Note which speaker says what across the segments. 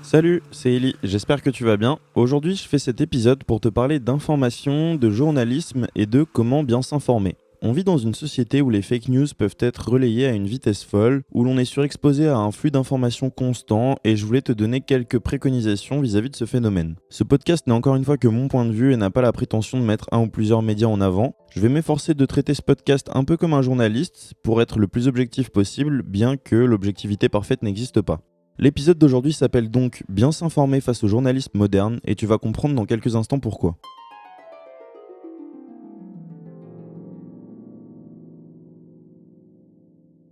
Speaker 1: Salut, c'est Eli, j'espère que tu vas bien. Aujourd'hui, je fais cet épisode pour te parler d'information, de journalisme et de comment bien s'informer. On vit dans une société où les fake news peuvent être relayées à une vitesse folle, où l'on est surexposé à un flux d'informations constant, et je voulais te donner quelques préconisations vis-à-vis de ce phénomène. Ce podcast n'est encore une fois que mon point de vue et n'a pas la prétention de mettre un ou plusieurs médias en avant. Je vais m'efforcer de traiter ce podcast un peu comme un journaliste, pour être le plus objectif possible, bien que l'objectivité parfaite n'existe pas. L'épisode d'aujourd'hui s'appelle donc Bien s'informer face au journalisme moderne, et tu vas comprendre dans quelques instants pourquoi.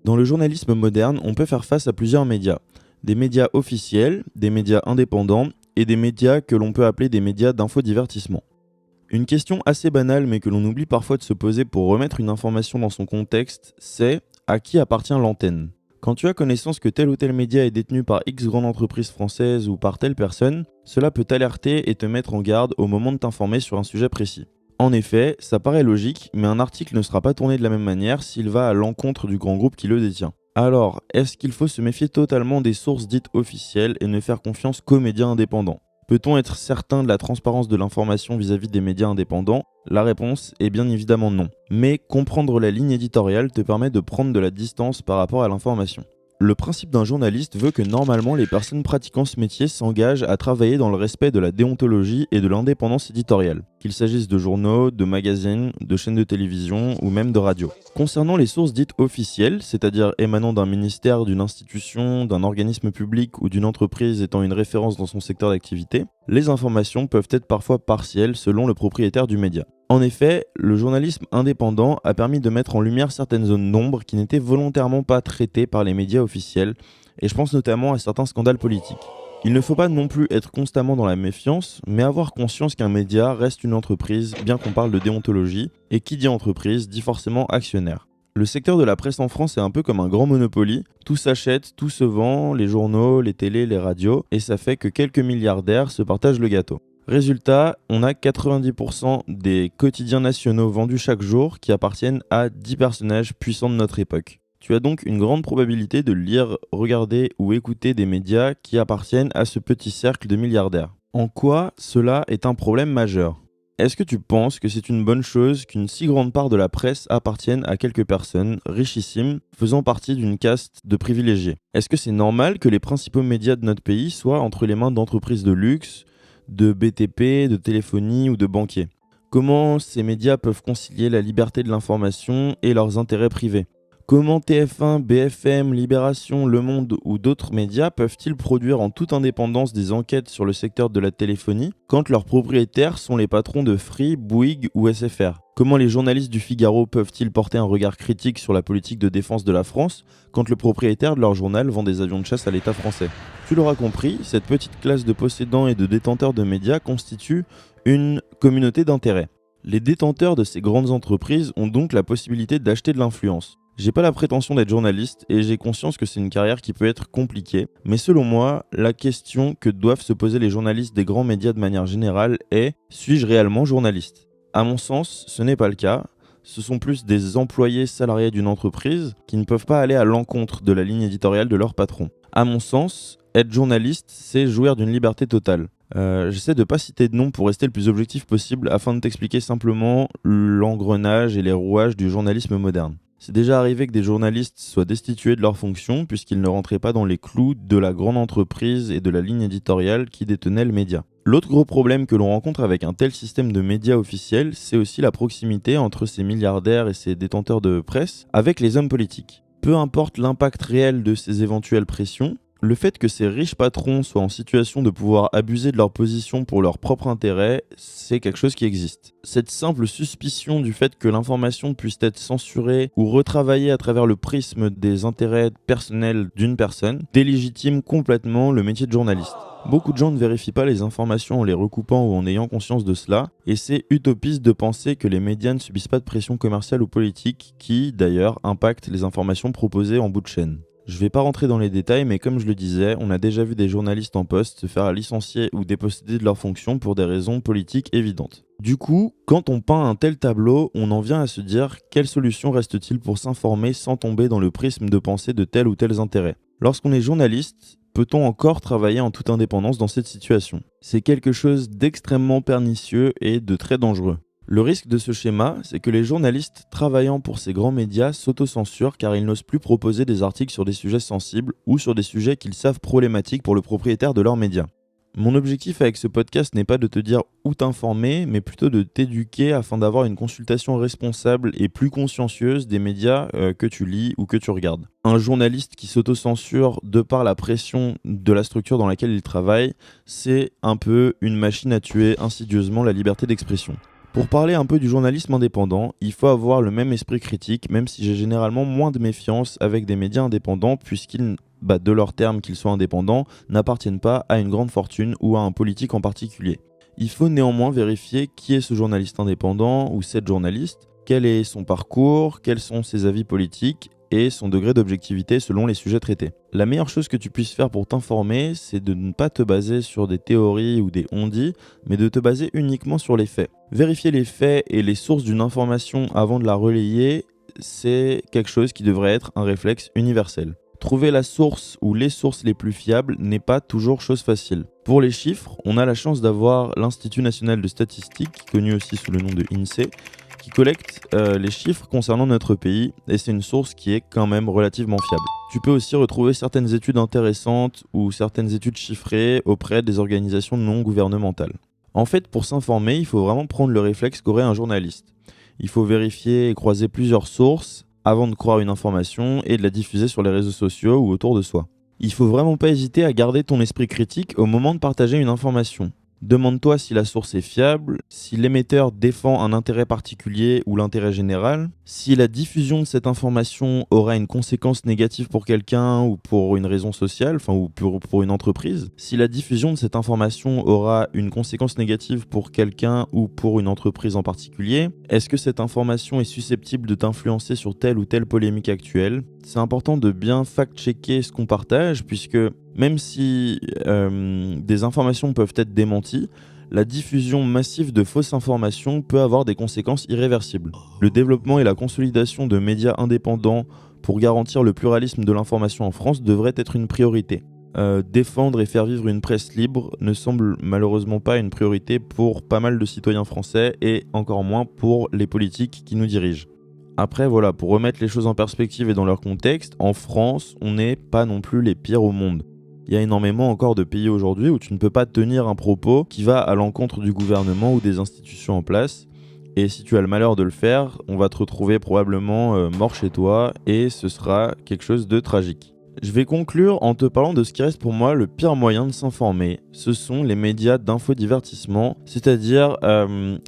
Speaker 1: Dans le journalisme moderne, on peut faire face à plusieurs médias. Des médias officiels, des médias indépendants et des médias que l'on peut appeler des médias d'infodivertissement. Une question assez banale mais que l'on oublie parfois de se poser pour remettre une information dans son contexte, c'est à qui appartient l'antenne ? Quand tu as connaissance que tel ou tel média est détenu par X grande entreprise française ou par telle personne, cela peut t'alerter et te mettre en garde au moment de t'informer sur un sujet précis. En effet, ça paraît logique, mais un article ne sera pas tourné de la même manière s'il va à l'encontre du grand groupe qui le détient. Alors, est-ce qu'il faut se méfier totalement des sources dites officielles et ne faire confiance qu'aux médias indépendants ? Peut-on être certain de la transparence de l'information vis-à-vis des médias indépendants ? La réponse est bien évidemment non. Mais comprendre la ligne éditoriale te permet de prendre de la distance par rapport à l'information. Le principe d'un journaliste veut que normalement les personnes pratiquant ce métier s'engagent à travailler dans le respect de la déontologie et de l'indépendance éditoriale, qu'il s'agisse de journaux, de magazines, de chaînes de télévision ou même de radio. Concernant les sources dites officielles, c'est-à-dire émanant d'un ministère, d'une institution, d'un organisme public ou d'une entreprise étant une référence dans son secteur d'activité, les informations peuvent être parfois partielles selon le propriétaire du média. En effet, le journalisme indépendant a permis de mettre en lumière certaines zones d'ombre qui n'étaient volontairement pas traitées par les médias officiels, et je pense notamment à certains scandales politiques. Il ne faut pas non plus être constamment dans la méfiance, mais avoir conscience qu'un média reste une entreprise, bien qu'on parle de déontologie, et qui dit entreprise dit forcément actionnaire. Le secteur de la presse en France est un peu comme un grand Monopoly, tout s'achète, tout se vend, les journaux, les télés, les radios, et ça fait que quelques milliardaires se partagent le gâteau. Résultat, on a 90% des quotidiens nationaux vendus chaque jour qui appartiennent à 10 personnages puissants de notre époque. Tu as donc une grande probabilité de lire, regarder ou écouter des médias qui appartiennent à ce petit cercle de milliardaires. En quoi cela est un problème majeur ? Est-ce que tu penses que c'est une bonne chose qu'une si grande part de la presse appartienne à quelques personnes richissimes faisant partie d'une caste de privilégiés ? Est-ce que c'est normal que les principaux médias de notre pays soient entre les mains d'entreprises de luxe, de BTP, de téléphonie ou de banquiers? Comment ces médias peuvent concilier la liberté de l'information et leurs intérêts privés ? Comment TF1, BFM, Libération, Le Monde ou d'autres médias peuvent-ils produire en toute indépendance des enquêtes sur le secteur de la téléphonie quand leurs propriétaires sont les patrons de Free, Bouygues ou SFR ? Comment les journalistes du Figaro peuvent-ils porter un regard critique sur la politique de défense de la France quand le propriétaire de leur journal vend des avions de chasse à l'État français ? Tu l'auras compris, cette petite classe de possédants et de détenteurs de médias constitue une communauté d'intérêts. Les détenteurs de ces grandes entreprises ont donc la possibilité d'acheter de l'influence. J'ai pas la prétention d'être journaliste et j'ai conscience que c'est une carrière qui peut être compliquée, mais selon moi, la question que doivent se poser les journalistes des grands médias de manière générale est « suis-je réellement journaliste ?» À mon sens, ce n'est pas le cas. Ce sont plus des employés salariés d'une entreprise qui ne peuvent pas aller à l'encontre de la ligne éditoriale de leur patron. À mon sens, être journaliste, c'est jouir d'une liberté totale. J'essaie de pas citer de nom pour rester le plus objectif possible afin de t'expliquer simplement l'engrenage et les rouages du journalisme moderne. C'est déjà arrivé que des journalistes soient destitués de leurs fonctions puisqu'ils ne rentraient pas dans les clous de la grande entreprise et de la ligne éditoriale qui détenait le média. L'autre gros problème que l'on rencontre avec un tel système de médias officiels, c'est aussi la proximité entre ces milliardaires et ces détenteurs de presse avec les hommes politiques. Peu importe l'impact réel de ces éventuelles pressions, le fait que ces riches patrons soient en situation de pouvoir abuser de leur position pour leur propre intérêt, c'est quelque chose qui existe. Cette simple suspicion du fait que l'information puisse être censurée ou retravaillée à travers le prisme des intérêts personnels d'une personne délégitime complètement le métier de journaliste. Beaucoup de gens ne vérifient pas les informations en les recoupant ou en ayant conscience de cela, et c'est utopiste de penser que les médias ne subissent pas de pression commerciale ou politique qui, d'ailleurs, impactent les informations proposées en bout de chaîne. Je vais pas rentrer dans les détails, mais comme je le disais, on a déjà vu des journalistes en poste se faire licencier ou déposséder de leurs fonctions pour des raisons politiques évidentes. Du coup, quand on peint un tel tableau, on en vient à se dire quelle solution reste-t-il pour s'informer sans tomber dans le prisme de pensée de tels ou tels intérêts. Lorsqu'on est journaliste, peut-on encore travailler en toute indépendance dans cette situation ? C'est quelque chose d'extrêmement pernicieux et de très dangereux. Le risque de ce schéma, c'est que les journalistes travaillant pour ces grands médias s'autocensurent car ils n'osent plus proposer des articles sur des sujets sensibles ou sur des sujets qu'ils savent problématiques pour le propriétaire de leurs médias. Mon objectif avec ce podcast n'est pas de te dire où t'informer, mais plutôt de t'éduquer afin d'avoir une consultation responsable et plus consciencieuse des médias que tu lis ou que tu regardes. Un journaliste qui s'autocensure de par la pression de la structure dans laquelle il travaille, c'est un peu une machine à tuer insidieusement la liberté d'expression. Pour parler un peu du journalisme indépendant, il faut avoir le même esprit critique, même si j'ai généralement moins de méfiance avec des médias indépendants, puisqu'ils, de leur terme qu'ils soient indépendants, n'appartiennent pas à une grande fortune ou à un politique en particulier. Il faut néanmoins vérifier qui est ce journaliste indépendant ou cette journaliste, quel est son parcours, quels sont ses avis politiques et son degré d'objectivité selon les sujets traités. La meilleure chose que tu puisses faire pour t'informer, c'est de ne pas te baser sur des théories ou des on-dit, mais de te baser uniquement sur les faits. Vérifier les faits et les sources d'une information avant de la relayer, c'est quelque chose qui devrait être un réflexe universel. Trouver la source ou les sources les plus fiables n'est pas toujours chose facile. Pour les chiffres, on a la chance d'avoir l'Institut national de statistique, connu aussi sous le nom de INSEE, qui collecte les chiffres concernant notre pays, et c'est une source qui est quand même relativement fiable. Tu peux aussi retrouver certaines études intéressantes ou certaines études chiffrées auprès des organisations non gouvernementales. En fait, pour s'informer, il faut vraiment prendre le réflexe qu'aurait un journaliste. Il faut vérifier et croiser plusieurs sources avant de croire une information et de la diffuser sur les réseaux sociaux ou autour de soi. Il faut vraiment pas hésiter à garder ton esprit critique au moment de partager une information. Demande-toi si la source est fiable, si l'émetteur défend un intérêt particulier ou l'intérêt général, si la diffusion de cette information aura une conséquence négative pour quelqu'un ou pour une raison sociale, ou pour une entreprise, si la diffusion de cette information aura une conséquence négative pour quelqu'un ou pour une entreprise en particulier, est-ce que cette information est susceptible de t'influencer sur telle ou telle polémique actuelle ? C'est important de bien fact-checker ce qu'on partage, puisque même si des informations peuvent être démenties, la diffusion massive de fausses informations peut avoir des conséquences irréversibles. Le développement et la consolidation de médias indépendants pour garantir le pluralisme de l'information en France devrait être une priorité. Défendre et faire vivre une presse libre ne semble malheureusement pas une priorité pour pas mal de citoyens français et encore moins pour les politiques qui nous dirigent. Après voilà, pour remettre les choses en perspective et dans leur contexte, en France, on n'est pas non plus les pires au monde. Il y a énormément encore de pays aujourd'hui où tu ne peux pas tenir un propos qui va à l'encontre du gouvernement ou des institutions en place. Et si tu as le malheur de le faire, on va te retrouver probablement mort chez toi et ce sera quelque chose de tragique. Je vais conclure en te parlant de ce qui reste pour moi le pire moyen de s'informer. Ce sont les médias d'infodivertissement, c'est-à-dire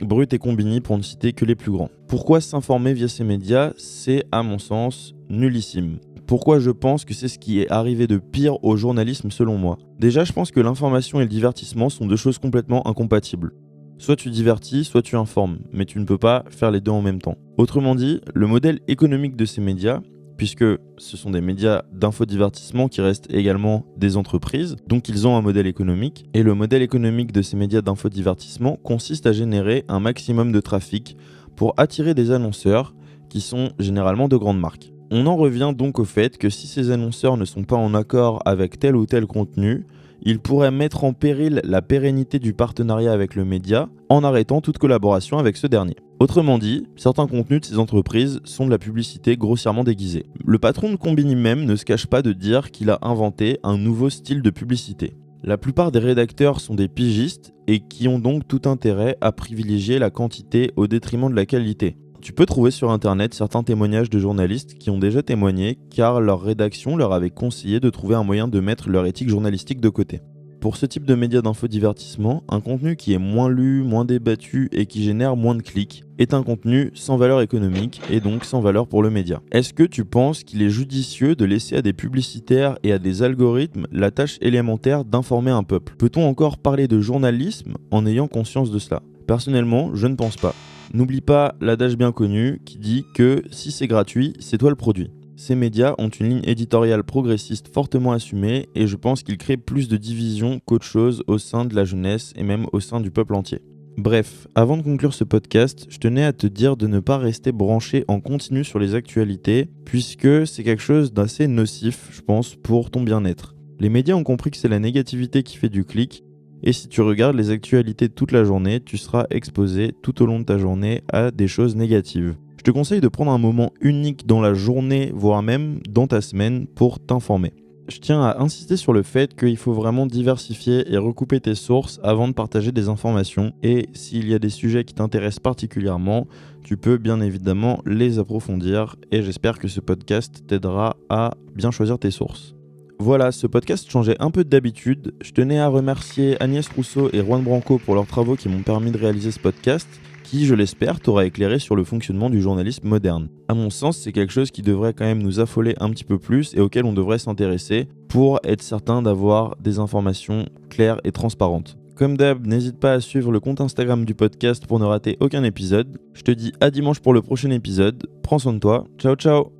Speaker 1: Brut et Combini pour ne citer que les plus grands. Pourquoi s'informer via ces médias ? C'est à mon sens nullissime. Pourquoi je pense que c'est ce qui est arrivé de pire au journalisme selon moi ? Déjà, je pense que l'information et le divertissement sont deux choses complètement incompatibles. Soit tu divertis, soit tu informes, mais tu ne peux pas faire les deux en même temps. Autrement dit, le modèle économique de ces médias, puisque ce sont des médias d'infodivertissement qui restent également des entreprises, donc ils ont un modèle économique, et le modèle économique de ces médias d'infodivertissement consiste à générer un maximum de trafic pour attirer des annonceurs qui sont généralement de grandes marques. On en revient donc au fait que si ces annonceurs ne sont pas en accord avec tel ou tel contenu, ils pourraient mettre en péril la pérennité du partenariat avec le média en arrêtant toute collaboration avec ce dernier. Autrement dit, certains contenus de ces entreprises sont de la publicité grossièrement déguisée. Le patron de Combini même ne se cache pas de dire qu'il a inventé un nouveau style de publicité. La plupart des rédacteurs sont des pigistes et qui ont donc tout intérêt à privilégier la quantité au détriment de la qualité. Tu peux trouver sur internet certains témoignages de journalistes qui ont déjà témoigné car leur rédaction leur avait conseillé de trouver un moyen de mettre leur éthique journalistique de côté. Pour ce type de médias d'infodivertissement, un contenu qui est moins lu, moins débattu et qui génère moins de clics est un contenu sans valeur économique et donc sans valeur pour le média. Est-ce que tu penses qu'il est judicieux de laisser à des publicitaires et à des algorithmes la tâche élémentaire d'informer un peuple ? Peut-on encore parler de journalisme en ayant conscience de cela ? Personnellement, je ne pense pas. N'oublie pas l'adage bien connu qui dit que si c'est gratuit, c'est toi le produit. Ces médias ont une ligne éditoriale progressiste fortement assumée et je pense qu'ils créent plus de divisions qu'autre chose au sein de la jeunesse et même au sein du peuple entier. Bref, avant de conclure ce podcast, je tenais à te dire de ne pas rester branché en continu sur les actualités, puisque c'est quelque chose d'assez nocif, je pense, pour ton bien-être. Les médias ont compris que c'est la négativité qui fait du clic, et si tu regardes les actualités toute la journée, tu seras exposé tout au long de ta journée à des choses négatives. Je te conseille de prendre un moment unique dans la journée, voire même dans ta semaine, pour t'informer. Je tiens à insister sur le fait qu'il faut vraiment diversifier et recouper tes sources avant de partager des informations. Et s'il y a des sujets qui t'intéressent particulièrement, tu peux bien évidemment les approfondir. Et j'espère que ce podcast t'aidera à bien choisir tes sources. Voilà, ce podcast changeait un peu d'habitude. Je tenais à remercier Agnès Rousseau et Juan Branco pour leurs travaux qui m'ont permis de réaliser ce podcast, qui, je l'espère, t'aura éclairé sur le fonctionnement du journalisme moderne. À mon sens, c'est quelque chose qui devrait quand même nous affoler un petit peu plus et auquel on devrait s'intéresser pour être certain d'avoir des informations claires et transparentes. Comme d'hab, n'hésite pas à suivre le compte Instagram du podcast pour ne rater aucun épisode. Je te dis à dimanche pour le prochain épisode. Prends soin de toi. Ciao ciao.